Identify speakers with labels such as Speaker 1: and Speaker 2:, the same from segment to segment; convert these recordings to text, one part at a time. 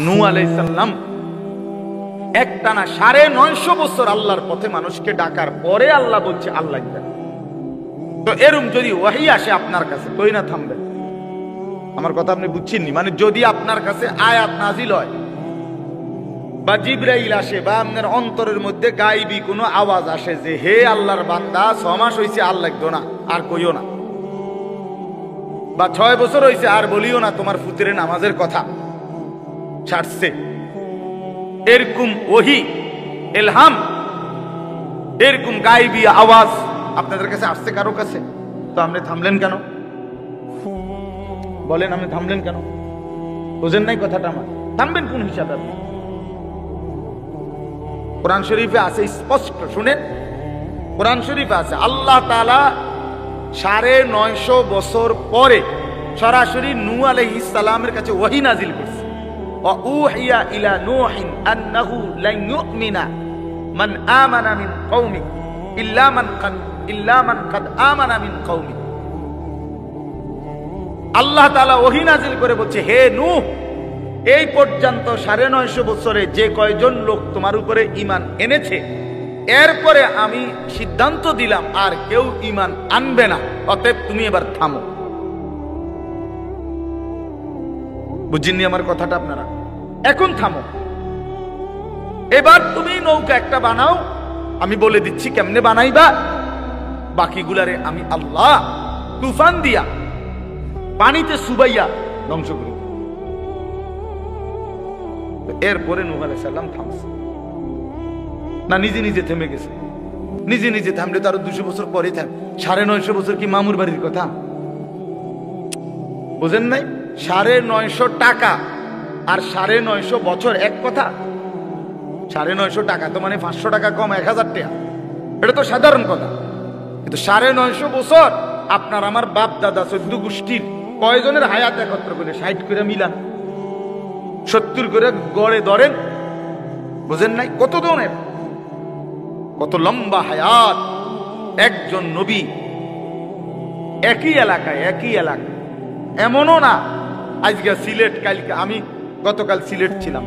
Speaker 1: নূহ আলাইহিস সালাম একটানা 950 বছর আল্লাহর পথে মানুষকে ডাকার পরে আল্লাহ বলছে আল্লাহ ইল্লাহ। তো এরকম যদি ওহী আসে আপনার কাছে কই না থামবেন? আমার কথা আপনি বুঝছেননি? মানে যদি আপনার কাছে আয়াত নাজিল হয় বা জিবরাইল আসে বা আপনার অন্তরের মধ্যে গায়েবী কোনো আওয়াজ আসে যে হে আল্লাহর বান্দা 6 মাস হইছে আর লাগতো না, আর কইও না, বা 6 বছর হইছে আর বলিও না তোমার ফুতরে নামাজের কথা ছাড়ছে, এরকম ওহী ইলহাম এরকম গায়েবী আওয়াজ আপনাদের কাছে আসছে কারো কাছে, তো আপনি থামলেন কেন? বলেন, আপনি থামলেন কেন? বুঝেন নাই কথাটা? আমার থামবেন কোন হিসাবে? আপনি কোরআন শরীফে আছে স্পষ্ট, শুনেন, কোরআন শরীফে আছে আল্লাহ তাআলা 950 বছর পরে সরাসরি নূহ আলাইহিস সালামের কাছে ওহী নাজিল করছে। ওয়া উহিয়া ইলা নূহিন আন্নাহু লান ইউমিনা মান আমানা মিন কওমি ইল্লা মান কাদ আমানা মিন কওমি। আল্লাহ তাআলা ওহী নাজিল করে বলছে, হে নূহ, এই পর্যন্ত 950 বছরে যে কয়জন লোক তোমার উপরে ঈমান এনেছে, এরপরে আমি সিদ্ধান্ত দিলাম আর কেউ ঈমান আনবে না, অতএব তুমি এবার থামো। বুঝিনি আমার কথাটা আপনারা? এখন থামো, এবার তুমি নৌকা একটা বানাও, আমি বলে দিচ্ছি কেমনে বানাইবা, বাকিগুলারে আমি আল্লাহ তুফান দিয়া পানিতে সুবাইয়া ধ্বংস করি। এরপরে নূহ আলাইহিস সালাম থামছে না, নিজে নিজে থেমে গেছে? নিজে নিজে থামলে তো আরো 200 বছর পরে থাম। 950 বছর কি মামুর বাড়ির কথা? বুঝেন নাই? 950 টাকা আর 950 বছর এক কথা? 950 টাকা তো মানে 500 টাকা কম 1000 টাকা, এটা তো সাধারণ কথা। কিন্তু 950 বছর আপনার আমার বাপ দাদা 14 গোষ্ঠীর কয়জনের হায়াত একত্র করে 60 করে মিলান, 70 করে গড়ে ধরেন, বুঝেন নাই? কত ধরনের, কত লম্বা হায়াত একজন নবী একই এলাকায়। এমনও না আজকে সিলেট, কালকে আমি গতকাল সিলেট ছিলাম,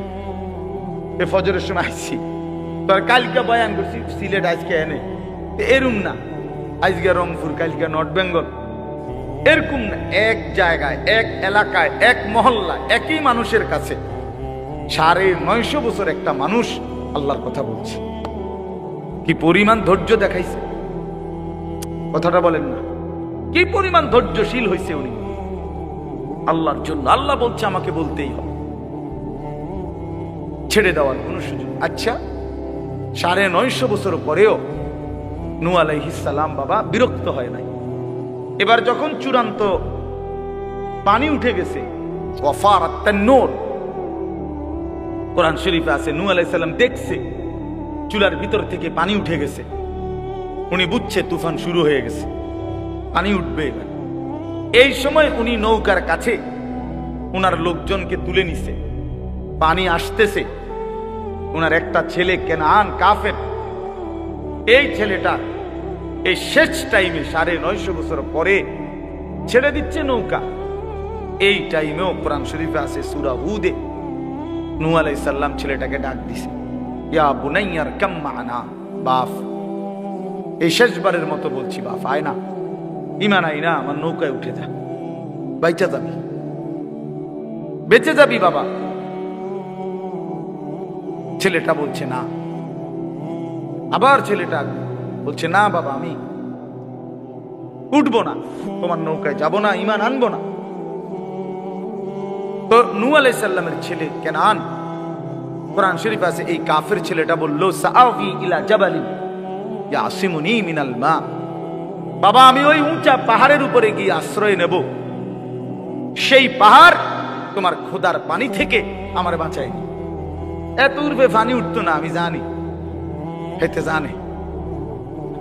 Speaker 1: এ ফজরের সময় আসছি, তো আর কালকে বয়ান করছি সিলেট, আজকে এনে এরকম না, আজকে রংপুর, কালকে নর্থ বেঙ্গল, এরকম না। এক জায়গায়, এক এলাকায়, এক মহল্লায়, একই মানুষের কাছে 950 বছর একটা মানুষ আল্লাহর কথা বলছে। কি পরিমাণ ধৈর্য দেখাইছে, কথাটা বলেন না? কি পরিমাণ ধৈর্যশীল হয়েছে উনি আল্লাহর জন্য। আল্লাহ বলছে আমাকে বলতেই হবে, ছেড়ে দেওয়ার কোন সুযোগ। আচ্ছা, 950 বছর পরেও নূহ আলাইহিস সালাম বাবা বিরক্ত হয় নাই। এবার যখন চূড়ান্ত পানি উঠে গেছে, ওয়াফারাত তান্নুর, কোরআন শরীফে আছে নূহ আলাইহিস সালাম দেখছে চুলার ভিতর থেকে পানি উঠে গেছে। উনি বুঝছে তুফান শুরু হয়ে গেছে, পানি উঠবে এবার। এই সময় উনি নৌকার কাছে উনার লোকজনকে তুলে নিছে, পানি আসতেছে। উনার একটা ছেলে কেনান কাফের, এই ছেলেটা এই শেষ টাইমে 950 বছর পরে ছেড়ে দিচ্ছে নৌকা। এই টাইমেও কোরআন শরীফে আছে সূরা হুদে নূহ আলাইহিস সালাম ছেলেটাকে ডাক দিছে, ইয়া বুনাইয়া রকাম মা'না, বাপ এই শেষবারের মতো বলছি, বাপ আয় না, ঈমান আয় না, আমার নৌকায় উঠে যা, বাইচা যাবি, বেঁচে যাবি বাবা। ছেলেটা বলছে না, আবার ছেলেটা বলছে না বাবা, আমি উঠবো না, তোমার নৌকায় যাব না, ঈমান আনবো না। তো নূহ আলাইহিস সালামের ছেলে কেনান, কোরআন শরীফ আছে এই কাফের ছেলেটা বলল, সাআবি ইলা জাবালিন ইয়াসিমুনি মিনাল মা, বাবা আমি ওই উঁচা পাহাড়ের উপরে গিয়ে আশ্রয় নেব, সেই পাহাড় তোমার খোদার পানি থেকে আমার বাঁচায়। এত উর্বে পানি উঠতো না, আমি জানি, হেতে জানে,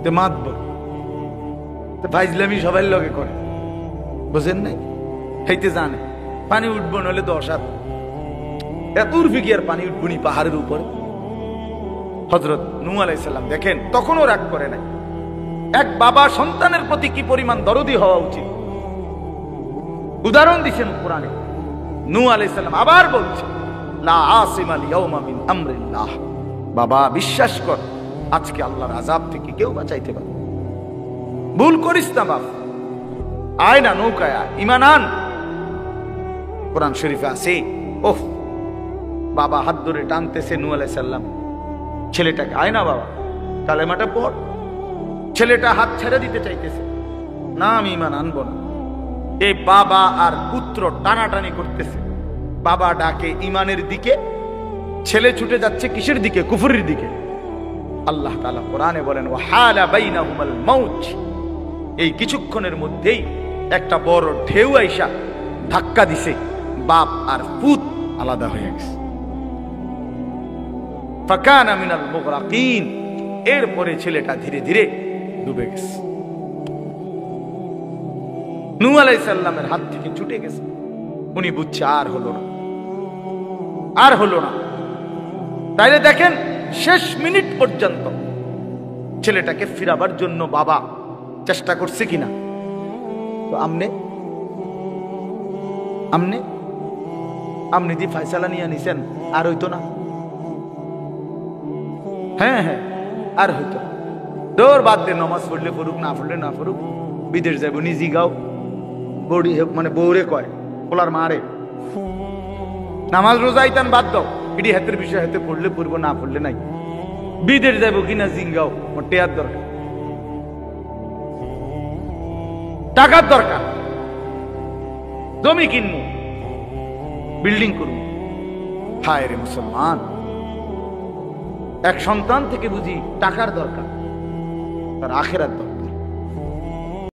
Speaker 1: তে মাতব, ফাইজলামি সবাই লগে করে, বুঝেন নাই? হেতে জানে পানি উঠবো, নইলে 10 হাত, এত উর্বে কি আর পানি উঠবো নি পাহাড়ের উপরে? হযরত নূহ আলাইহিস সালাম দেখেন তখনও রাগ করে নাই। এক বাবা সন্তানের প্রতি কি পরিমাণ দরদি হওয়া উচিত, উদাহরণ দিচ্ছেন কোরআনে। নূহ আলাইহিস সালাম আবার বলছে, লা আসিমা আল-ইয়াওমা মিন আমরিল্লাহ। বাবা বিশ্বাস কর, আজকে আল্লাহর আযাব থেকে কেউ বাঁচাইতে পারবে। ভুল করিস না বাপ, আয় না নৌকায় আয়, ঈমান আন। কোরআন শরীফে আছে, ওহ বাবা হাত ধরে টানতেছে নূহ আলাইহিস সালাম ছেলেটাকে, আয় না বাবা কালেমাটা পড়। ছেলেটা হাত ছেড়ে দিতে চাইতেছে, না আমি ঈমান আনবো না। এই বাবা আর পুত্র টানাটানি করতেছে, বাবা ডাকে ঈমানের দিকে, ছেলে ছুটে যাচ্ছে কিসের দিকে? কুফরের দিকে। আল্লাহ তাআলা কোরআনে বলেন ওয়াহালা বাইনাহুমাল মাউত, এই কিছুক্ষণের মধ্যেই একটা বড় ঢেউ আইসা ধাক্কা দিছে, বাপ আর পুত আলাদা হয়ে গেছে। ফাকানা মিনাল মুগরাকিন, এরপরে ছেলেটা ধীরে ধীরে ডুবে গেছে, নূহ আলাইহিস সালামের হাত থেকে ছুটে গেছে। উনি বুঝছে আর হলো না, আর হলো না। তাইলে দেখেন শেষ মিনিট পর্যন্ত ছেলেটাকে ফিরাবার জন্য বাবা চেষ্টা করছে কিনা। তো আমনে দি ফায়সালা নিয়ে নিছেন, আর হইতো না। হ্যাঁ হ্যাঁ, আর হইতো না। দৌড় বাদ দে, নমাজ পড়লে পড়ুক, না পড়লে না পড়ুক, বিদেশ যাইব নিজি গাও, বড়ি মানে বউরে কয় পোলার মারে, নামাজ রোজা ইতান বাদ দাও, এটি হাতের বিষয়, হাতে পড়লে পড়বো, না পড়লে নাই। বিদেশ যাইব কিনা জিঙ্গাও, টেয়ার দরকার, টাকার দরকার, জমি কিনবো, বিল্ডিং করবো। হায় রে মুসলমান, এক সন্তান থেকে বুঝি টাকার দরকার, তার আখেরাত দরকার।